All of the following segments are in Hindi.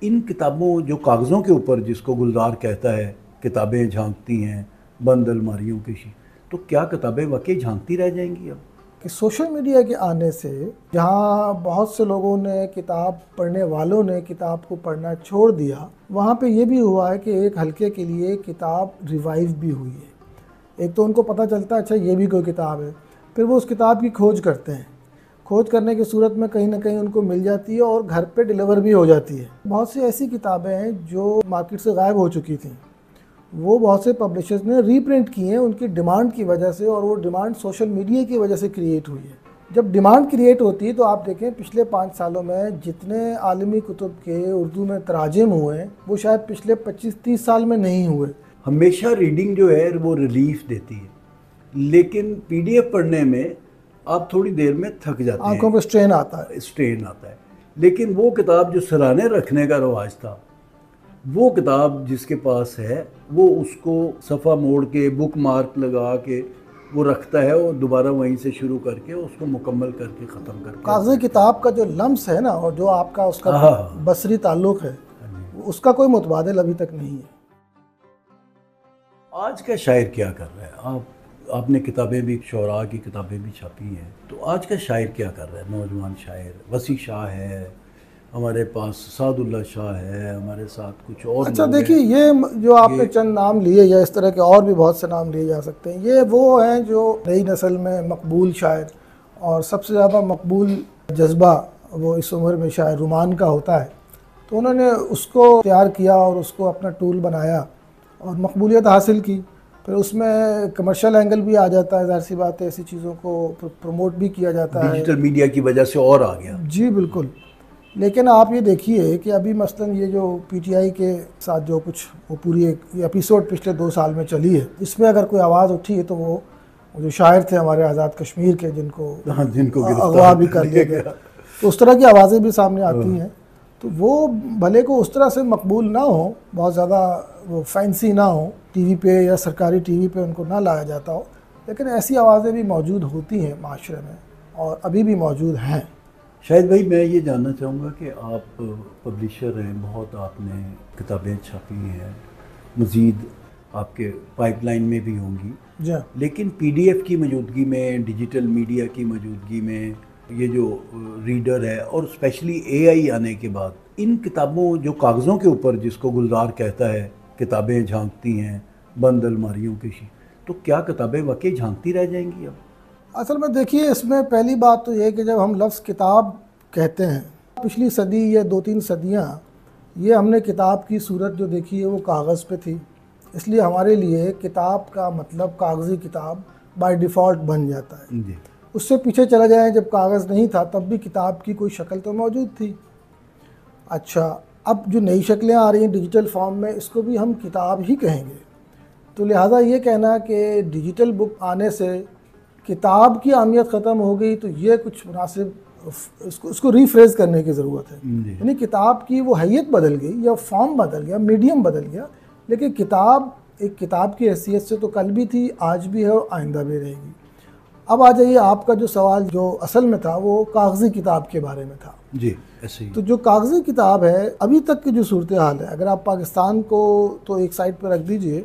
इन किताबों जो कागज़ों के ऊपर जिसको गुलजार कहता है, किताबें झांकती हैं बंद अलमारियों की शी, तो क्या किताबें वाकई झांकती रह जाएंगी अब? कि सोशल मीडिया के आने से जहाँ बहुत से लोगों ने किताब पढ़ने वालों ने किताब को पढ़ना छोड़ दिया, वहाँ पे ये भी हुआ है कि एक हल्के के लिए किताब रिवाइव भी हुई है। एक तो उनको पता चलता है अच्छा ये भी कोई किताब है, फिर वो उस किताब की खोज करते हैं। खोज करने की सूरत में कहीं ना कहीं उनको मिल जाती है और घर पे डिलीवर भी हो जाती है। बहुत सी ऐसी किताबें हैं जो मार्केट से गायब हो चुकी थी, वो बहुत से पब्लिशर्स ने रीप्रिंट किए हैं उनकी डिमांड की वजह से, और वो डिमांड सोशल मीडिया की वजह से क्रिएट हुई है। जब डिमांड क्रिएट होती है तो आप देखें पिछले 5 सालों में जितने आलमी कुतुब के उर्दू में तराजिम हुए हैं वो शायद पिछले 25-30 साल में नहीं हुए। हमेशा रीडिंग जो है वो रिलीफ देती है, लेकिन पीडीएफ पढ़ने में आप थोड़ी देर में थक जाते आंखों हैं, पर स्ट्रेन आता है। स्ट्रेन आता है। लेकिन वो किताब जो सराहने रखने का रवाज था, वो किताब जिसके पास है वो उसको सफ़ा मोड़ के बुक मार्क लगा के वो रखता है और दोबारा वहीं से शुरू करके उसको मुकम्मल करके ख़त्म करके कागज़ी किताब का जो लम्स है ना, और जो आपका उसका हाँ बसरी ताल्लुक़ है, उसका कोई मुतबादिल अभी तक नहीं है। आज का शायर क्या कर रहा है? आपने किताबें भी, शोरा की किताबें भी छापी हैं, तो आज का शायर क्या कर रहा है? नौजवान शायर वसी शाह है, हमारे पास सादुल्ला शाह है, हमारे साथ कुछ और अच्छा लोग देखिए, हैं। ये जो आपने चंद नाम लिए या इस तरह के और भी बहुत से नाम लिए जा सकते हैं, ये वो हैं जो नई नस्ल में मकबूल शायर, और सबसे ज़्यादा मकबूल जज्बा वो इस उम्र में शायर रुमान का होता है। तो उन्होंने उसको तैयार किया और उसको अपना टूल बनाया और मकबूलियत हासिल की। फिर उसमें कमर्शियल एंगल भी आ जाता है, ज़ाहिर सी बात है, ऐसी चीज़ों को प्रमोट भी किया जाता है। डिजिटल मीडिया की वजह से और आ गया। जी बिल्कुल। लेकिन आप ये देखिए कि अभी मसलन ये जो पीटीआई के साथ जो कुछ वो पूरी एक एपिसोड पिछले 2 साल में चली है, इसमें अगर कोई आवाज़ उठी है तो वो जो शायर थे हमारे आज़ाद कश्मीर के, जिनको अगवा भी कर लिया गया, तो उस तरह की आवाज़ें भी सामने आती हैं। तो वो भले को उस तरह से मकबूल ना हो, बहुत ज़्यादा वो फैंसी ना हो, टीवी पे या सरकारी टीवी पे उनको ना लाया जाता हो, लेकिन ऐसी आवाज़ें भी मौजूद होती हैं माशरे में और अभी भी मौजूद हैं। शायद भाई मैं ये जानना चाहूँगा कि आप पब्लिशर हैं, बहुत आपने किताबें छापी हैं, मज़ीद आपके पाइपलाइन में भी होंगी, जी, लेकिन पीडीएफ की मौजूदगी में, डिजिटल मीडिया की मौजूदगी में, ये जो रीडर है और स्पेशली एआई आने के बाद, इन किताबों जो कागज़ों के ऊपर जिसको गुलजार कहता है, किताबें झांकती हैं बंद अलमारियों की शी, तो क्या किताबें वाकई झांकती रह जाएंगी अब? असल में देखिए, इसमें पहली बात तो ये है कि जब हम लफ्ज़ किताब कहते हैं, पिछली सदी या 2-3 सदियाँ ये हमने किताब की सूरत जो देखी है वो कागज़ पे थी, इसलिए हमारे लिए किताब का मतलब कागज़ी किताब बाय डिफ़ॉल्ट बन जाता है। जी। उससे पीछे चला जाए, जब कागज़ नहीं था तब भी किताब की कोई शक्ल तो मौजूद थी। अच्छा, अब जो नई शक्लें आ रही हैं डिजिटल फॉर्म में, इसको भी हम किताब ही कहेंगे। तो लिहाजा ये कहना कि डिजिटल बुक आने से किताब की अहमियत ख़त्म हो गई, तो ये कुछ मुनासिब, इसको रीफ्रेज़ करने की ज़रूरत है। यानी किताब की वो हैयत बदल गई या फॉर्म बदल गया, मीडियम बदल गया, लेकिन किताब एक किताब की हैसियत से तो कल भी थी, आज भी है और आइंदा भी रहेगी। अब आ जाइए, आपका जो सवाल जो असल में था वो कागज़ी किताब के बारे में था। जी, ऐसे ही। तो जो कागज़ी किताब है, अभी तक की जो सूरत हाल है, अगर आप पाकिस्तान को तो एक साइड पर रख दीजिए,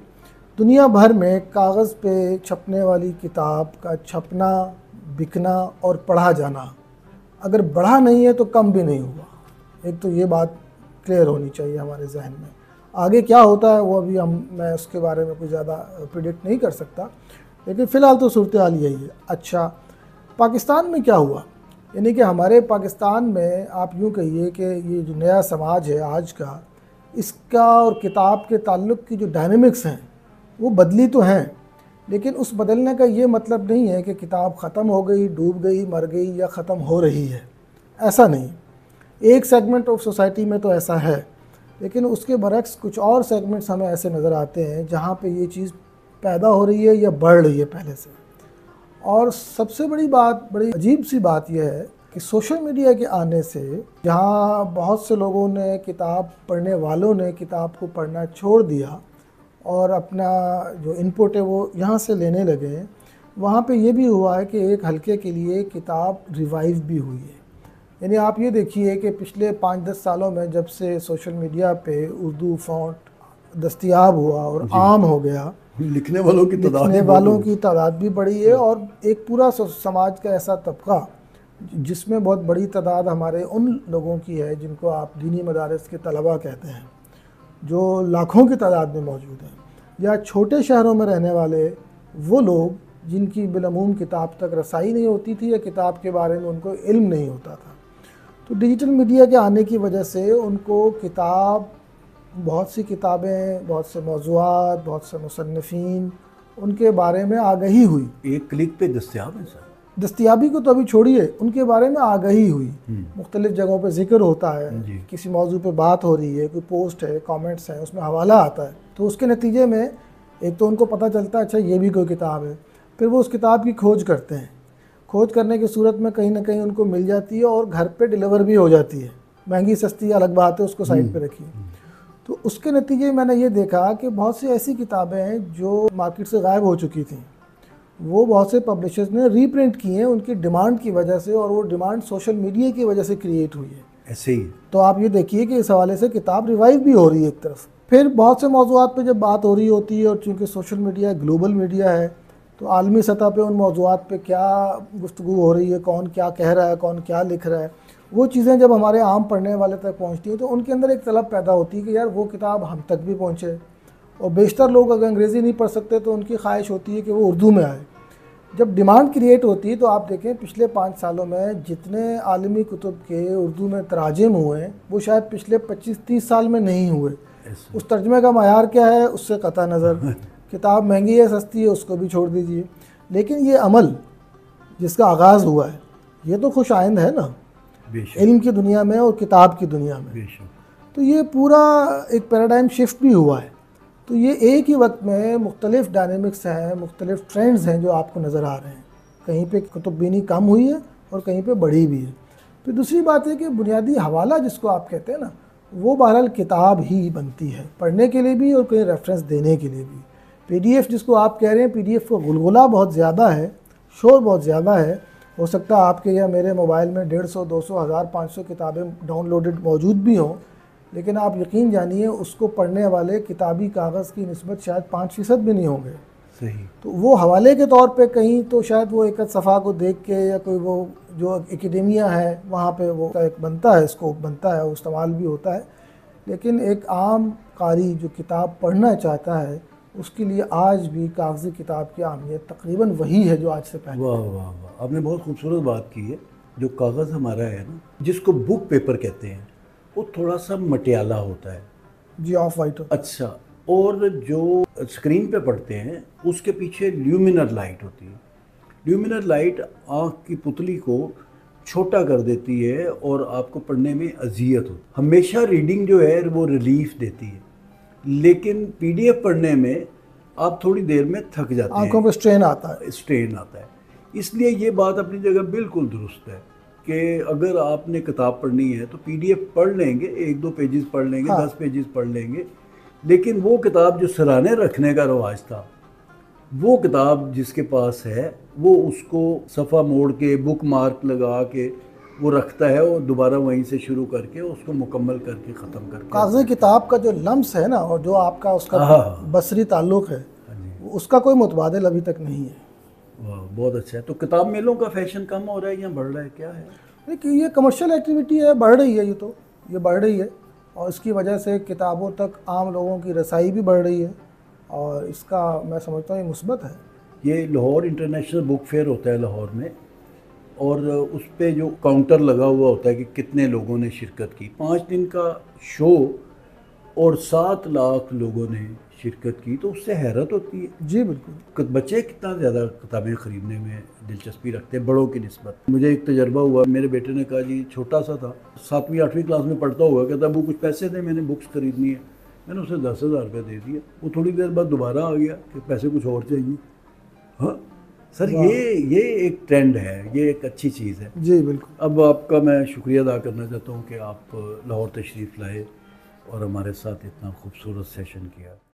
दुनिया भर में कागज़ पे छपने वाली किताब का छपना, बिकना और पढ़ा जाना अगर बढ़ा नहीं है तो कम भी नहीं हुआ। एक तो ये बात क्लियर होनी चाहिए हमारे जहन में। आगे क्या होता है वो अभी मैं उसके बारे में कुछ ज़्यादा प्रिडिक्ट नहीं कर सकता, लेकिन फ़िलहाल तो सूरत हाल यही है। अच्छा, पाकिस्तान में क्या हुआ, यानी कि हमारे पाकिस्तान में आप यूँ कहिए कि ये जो नया समाज है आज का, इसका और किताब के ताल्लुक़ की जो डायनेमिक्स हैं वो बदली तो हैं, लेकिन उस बदलने का ये मतलब नहीं है कि किताब ख़त्म हो गई, डूब गई, मर गई या ख़त्म हो रही है। ऐसा नहीं। एक सेगमेंट ऑफ सोसाइटी में तो ऐसा है, लेकिन उसके बरक्स कुछ और सेगमेंट्स हमें ऐसे नज़र आते हैं जहाँ पे ये चीज़ पैदा हो रही है या बढ़ रही है पहले से। और सबसे बड़ी बात, बड़ी अजीब सी बात यह है कि सोशल मीडिया के आने से जहाँ बहुत से लोगों ने, किताब पढ़ने वालों ने किताब को पढ़ना छोड़ दिया और अपना जो इनपुट है वो यहाँ से लेने लगे हैं, वहाँ पे ये भी हुआ है कि एक हल्के के लिए किताब रिवाइव भी हुई है। यानी आप ये देखिए कि पिछले 5-10 सालों में जब से सोशल मीडिया पे उर्दू फ़ॉन्ट दस्तयाब हुआ और आम हो गया, लिखने वालों की तादाद लिखने ही बहुत वालों हो की तादाद भी बढ़ी है, और एक पूरा समाज का ऐसा तबका जिसमें बहुत बड़ी तादाद हमारे उन लोगों की है जिनको आप दीनी मदारिस के तलबा कहते हैं, जो लाखों की तादाद में मौजूद हैं, या छोटे शहरों में रहने वाले वो लोग जिनकी बिलअमूम किताब तक रसाई नहीं होती थी या किताब के बारे में उनको इल्म नहीं होता था। तो डिजिटल मीडिया के आने की वजह से उनको किताब, बहुत सी किताबें, बहुत से मौज़ूआत, बहुत से मुसन्निफ़ीन, उनके बारे में आगही हुई। एक क्लिक पे दस्तयाब है सर। दस्तयाबी को तो अभी छोड़िए, उनके बारे में आगही हुई, मुख्तलिफ जगहों पे जिक्र होता है, किसी मौजू पे बात हो रही है, कोई पोस्ट है, कमेंट्स हैं, उसमें हवाला आता है, तो उसके नतीजे में एक तो उनको पता चलता है अच्छा ये भी कोई किताब है, फिर वो उस किताब की खोज करते हैं। खोज करने की सूरत में कहीं ना कहीं उनको मिल जाती है और घर पे डिलीवर भी हो जाती है। महंगी सस्ती अलग बात है, उसको साइड पे रखिए। तो उसके नतीजे में मैंने ये देखा कि बहुत सी ऐसी किताबें हैं जो मार्केट से गायब हो चुकी थी, वो बहुत से पब्लिशर्स ने रीप्रिंट किए हैं उनकी डिमांड की वजह से, और वो डिमांड सोशल मीडिया की वजह से क्रिएट हुई है। ऐसे ही तो आप ये देखिए कि इस हवाले से किताब रिवाइव भी हो रही है एक तरफ। फिर बहुत से मौज़ूआत पे जब बात हो रही होती है, और चूँकि सोशल मीडिया ग्लोबल मीडिया है, तो आलमी सतह पे उन मौज़ूआत पे क्या गुफ्तगू हो रही है, कौन क्या कह रहा है, कौन क्या लिख रहा है, वो चीज़ें जब हमारे आम पढ़ने वाले तक पहुँचती हैं तो उनके अंदर एक तलब पैदा होती है कि यार वो किताब हम तक भी पहुँचे। और बेशतर लोग अगर अंग्रेज़ी नहीं पढ़ सकते तो उनकी ख्वाहिश होती है कि वो उर्दू में आए। जब डिमांड क्रिएट होती है तो आप देखें पिछले 5 सालों में जितने आलमी कुतुब के उर्दू में तराजिम हुए हैं वो शायद पिछले 25-30 साल में नहीं हुए। उस तर्जमे का मायार क्या है उससे कता नज़र, किताब महंगी है सस्ती है उसको भी छोड़ दीजिए, लेकिन ये अमल जिसका आगाज़ हुआ है ये तो खुश आइंद है ना इल्म की दुनिया में और किताब की दुनिया में। तो ये पूरा एक पैराडाइम शिफ्ट भी हुआ है। तो ये एक ही वक्त में मुख्तलिफ डायनेमिक्स हैं, मुख्तलिफ ट्रेंड्स हैं जो आपको नज़र आ रहे हैं। कहीं पे कुतुबबीनी कम हुई है और कहीं पे बढ़ी भी है। फिर दूसरी बात है कि बुनियादी हवाला जिसको आप कहते हैं ना, वो बहरहाल किताब ही बनती है, पढ़ने के लिए भी और कहीं रेफरेंस देने के लिए भी। PDF जिसको आप कह रहे हैं, PDF का गुलगुला बहुत ज़्यादा है, शोर बहुत ज़्यादा है। हो सकता है आपके या मेरे मोबाइल में 150, 200, 1000, 500 किताबें डाउनलोडेड मौजूद भी हों, लेकिन आप यकीन जानिए उसको पढ़ने वाले किताबी कागज़ की निस्बत शायद 5% भी नहीं होंगे। सही। तो वो हवाले के तौर पे कहीं तो शायद वो एक सफ़ा को देख के, या कोई वो जो एकेडेमिया है वहाँ पे वो एक बनता है, स्कोप बनता है, वो इस्तेमाल भी होता है। लेकिन एक आम कारी जो किताब पढ़ना चाहता है उसके लिए आज भी कागज़ी किताब की अहमियत तकरीबन वही है जो आज से पहले। वाह वाह वाह, आपने बहुत खूबसूरत बात की है। जो कागज़ हमारा है ना, जिसको बुक पेपर कहते हैं, वो थोड़ा सा मटियाला होता है जी, ऑफ वाइट। अच्छा, और जो स्क्रीन पे पढ़ते हैं उसके पीछे ल्यूमिनर लाइट होती है। ल्यूमिनर लाइट आँख की पुतली को छोटा कर देती है और आपको पढ़ने में अजियत हो। हमेशा रीडिंग जो है वो रिलीफ देती है, लेकिन PDF पढ़ने में आप थोड़ी देर में थक जाते हैं, आंखों पे स्ट्रेन आता है। स्ट्रेन आता है। इसलिए ये बात अपनी जगह बिल्कुल दुरुस्त है कि अगर आपने किताब पढ़नी है तो PDF पढ़ लेंगे, 1-2 पेजेस पढ़ लेंगे, हाँ। 10 पेजेस पढ़ लेंगे, लेकिन वो किताब जो सराहने रखने का रवाज था, वो किताब जिसके पास है वो उसको सफ़ा मोड़ के, बुक मार्क लगा के वो रखता है और दोबारा वहीं से शुरू करके उसको मुकम्मल करके ख़त्म करके। कागज़ी किताब का जो लम्स है ना, और जो आपका उसका बसरी ताल्लुक़ है, उसका कोई मुतबादिल अभी तक नहीं है। वाह, बहुत अच्छा है। तो किताब मेलों का फैशन कम हो रहा है या बढ़ रहा है, क्या है? देखिए, ये कमर्शियल एक्टिविटी है, बढ़ रही है, ये बढ़ रही है, और इसकी वजह से किताबों तक आम लोगों की रसाई भी बढ़ रही है, और इसका मैं समझता हूँ ये मुस्बत है। ये लाहौर इंटरनेशनल बुक फेयर होता है लाहौर में, और उस पे जो काउंटर लगा हुआ होता है कि कितने लोगों ने शिरकत की। 5 दिन का शो और 7 लाख लोगों ने शिरकत की, तो उससे हैरत होती है। जी बिल्कुल। बच्चे कितना ज़्यादा किताबें ख़रीदने में दिलचस्पी रखते हैं बड़ों की निस्बत। मुझे एक तजर्बा हुआ, मेरे बेटे ने कहा जी, छोटा सा था, 7वीं 8वीं क्लास में पढ़ता हुआ, कहता वो कुछ पैसे थे, मैंने बुक्स ख़रीदनी है। मैंने उसे 10,000 रुपये दे दिया। वो थोड़ी देर बाद दोबारा आ गया कि पैसे कुछ और चाहिए। हाँ सर, ये एक ट्रेंड है, ये एक अच्छी चीज़ है। जी बिल्कुल। अब आपका मैं शुक्रिया अदा करना चाहता हूँ कि आप लाहौर तशरीफ़ लाए और हमारे साथ इतना खूबसूरत सेशन किया।